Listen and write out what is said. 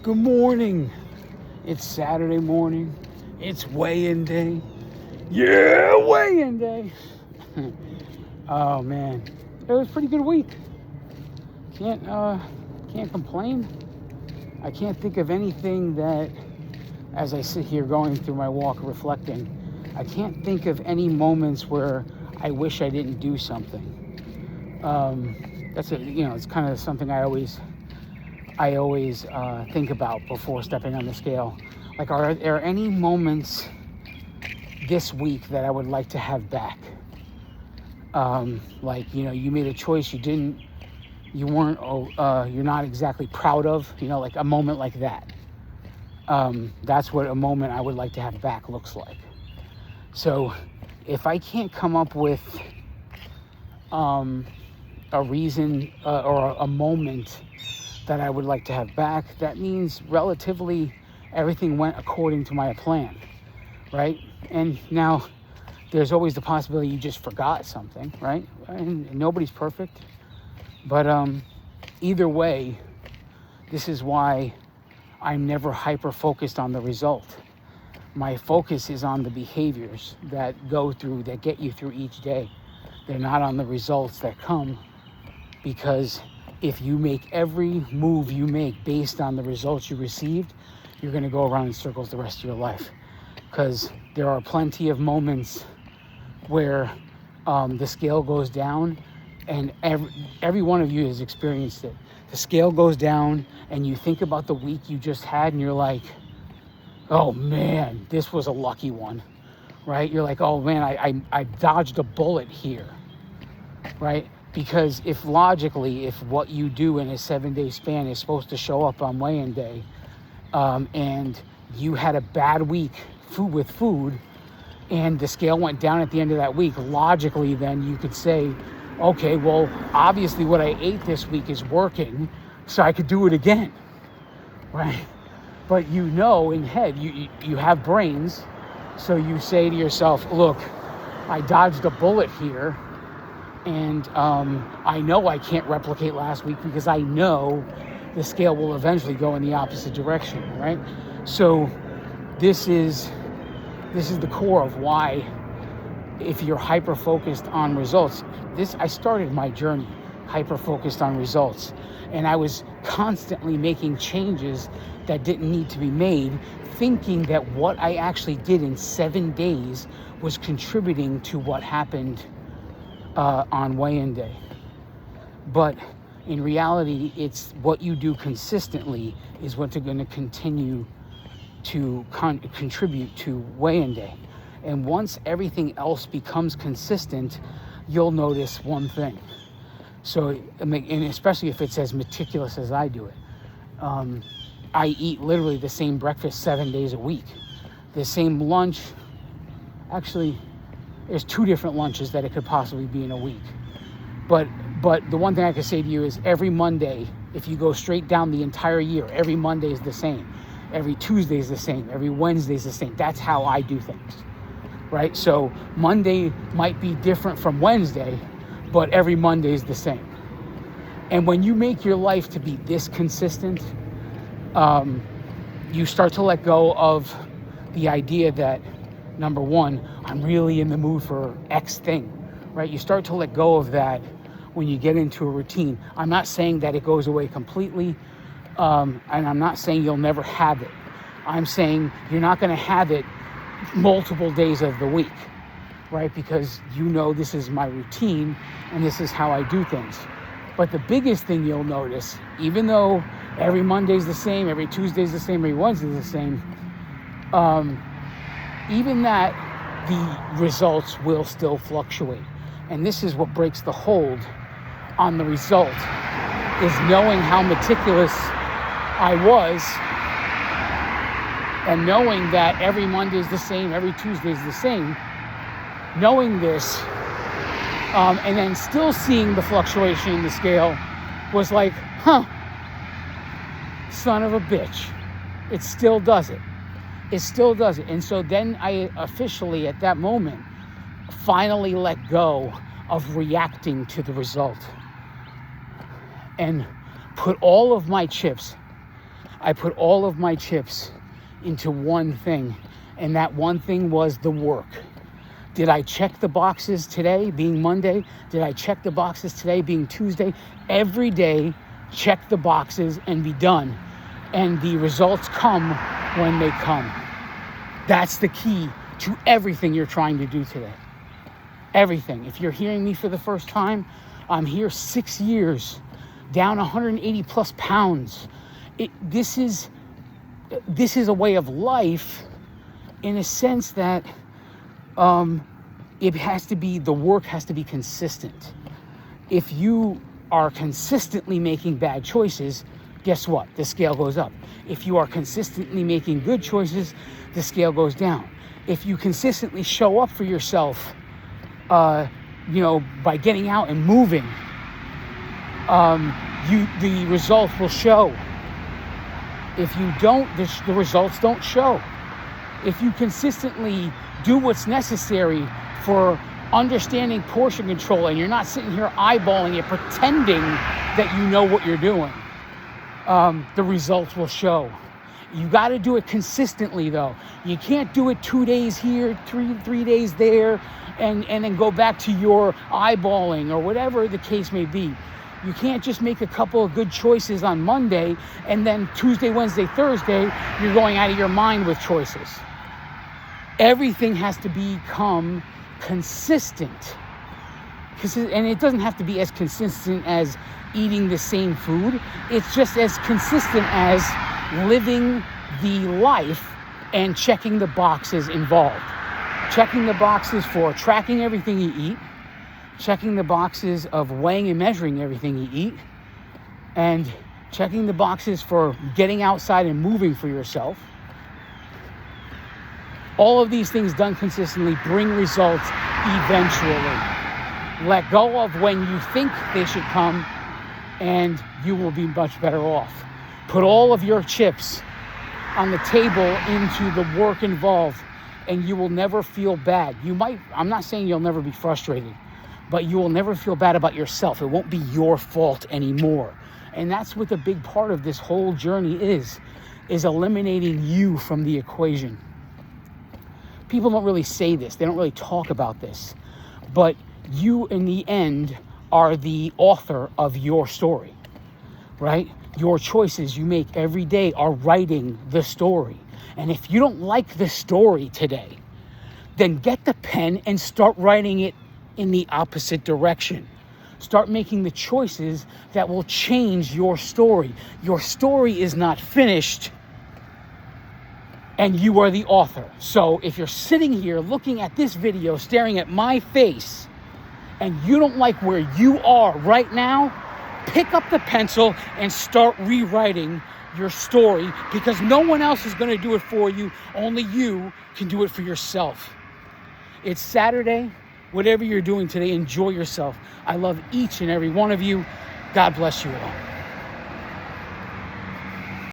Good morning. It's Saturday morning. It's weigh-in day. Yeah, weigh-in day. Oh man, it was a pretty good week. Can't complain. I can't think of anything that, as I sit here going through my walk reflecting, I can't think of any moments where I wish I didn't do something. It's kind of something I always think about before stepping on the scale. Like, are there any moments this week that I would like to have back? You made a choice you're not exactly proud of, like a moment like that. That's what a moment I would like to have back looks like. So if I can't come up with a reason or a moment that I would like to have back, that means relatively everything went according to my plan, right? And now there's always the possibility you just forgot something, right? And nobody's perfect. But either way, this is why I'm never hyper-focused on the result. My focus is on the behaviors that get you through each day. They're not on the results that come, because if you make every move you make based on the results you received, you're going to go around in circles the rest of your life. Because there are plenty of moments where the scale goes down, and every one of you has experienced it. The scale goes down and you think about the week you just had and you're like, oh man, this was a lucky one, right? You're like, oh man, I dodged a bullet here, right? Because if what you do in a 7-day span is supposed to show up on weigh-in day, and you had a bad week with food, and the scale went down at the end of that week, logically then you could say, okay, well, obviously what I ate this week is working, so I could do it again, right? But in head, you have brains, so you say to yourself, look, I dodged a bullet here, and I know I can't replicate last week because I know the scale will eventually go in the opposite direction, right? So this is the core of why, if you're hyper-focused on results, I started my journey hyper-focused on results, and I was constantly making changes that didn't need to be made, thinking that what I actually did in 7 days was contributing to what happened on weigh-in day. But in reality, it's what you do consistently is what's going to continue to contribute to weigh-in day. And once everything else becomes consistent, you'll notice one thing. So, and especially if it's as meticulous as I do it, I eat literally the same breakfast 7 days a week, the same lunch. Actually, there's 2 different lunches that it could possibly be in a week. But the one thing I can say to you is every Monday, if you go straight down the entire year, every Monday is the same. Every Tuesday is the same. Every Wednesday is the same. That's how I do things, right? So Monday might be different from Wednesday, but every Monday is the same. And when you make your life to be this consistent, you start to let go of the idea that, number one, I'm really in the mood for X thing, right? You start to let go of that when you get into a routine. I'm not saying that it goes away completely, and I'm not saying you'll never have it. I'm saying you're not going to have it multiple days of the week, right? Because this is my routine and this is how I do things. But the biggest thing you'll notice, even though every Monday's the same, every Tuesday's the same, every Wednesday's the same, even that, the results will still fluctuate. And this is what breaks the hold on the result, is knowing how meticulous I was, and knowing that every Monday is the same, every Tuesday is the same, knowing this, and then still seeing the fluctuation in the scale was like, son of a bitch, it still does it. It still does it. And so then I officially, at that moment, finally let go of reacting to the result and put all of my chips I put all of my chips into one thing, and that one thing was the work. Did I check the boxes today, being Monday? Did I check the boxes today, being Tuesday? Every day, check the boxes and be done. And the results come when they come. That's the key to everything you're trying to do today. Everything. If you're hearing me for the first time, I'm here 6 years, down 180 plus pounds. This is a way of life in a sense that it has to be, the work has to be consistent. If you are consistently making bad choices, guess what? The scale goes up. If you are consistently making good choices, the scale goes down. If you consistently show up for yourself, by getting out and moving, the results will show. If you don't, the results don't show. If you consistently do what's necessary for understanding portion control, and you're not sitting here eyeballing it, pretending that you know what you're doing, the results will show. You got to do it consistently, though. You can't do it 2 days here, three days there, and then go back to your eyeballing or whatever the case may be. You can't just make a couple of good choices on Monday, and then Tuesday, Wednesday, Thursday, you're going out of your mind with choices. Everything has to become consistent. And it doesn't have to be as consistent as eating the same food. It's just as consistent as living the life and checking the boxes involved. Checking the boxes for tracking everything you eat, checking the boxes of weighing and measuring everything you eat, and checking the boxes for getting outside and moving for yourself. All of these things done consistently bring results eventually. Let go of when you think they should come, and you will be much better off. Put all of your chips on the table into the work involved, and you will never feel bad. I'm not saying you'll never be frustrated, but you will never feel bad about yourself. It won't be your fault anymore. And that's what the big part of this whole journey is eliminating you from the equation. People don't really say this. They don't really talk about this. But you, in the end, are the author of your story, right? Your choices you make every day are writing the story. And if you don't like the story today, then get the pen and start writing it in the opposite direction. Start making the choices that will change your story. Your story is not finished, and you are the author. So if you're sitting here looking at this video, staring at my face, and you don't like where you are right now, pick up the pencil and start rewriting your story, because no one else is going to do it for you. Only you can do it for yourself. It's Saturday. Whatever you're doing today, enjoy yourself. I love each and every one of you. God bless you all.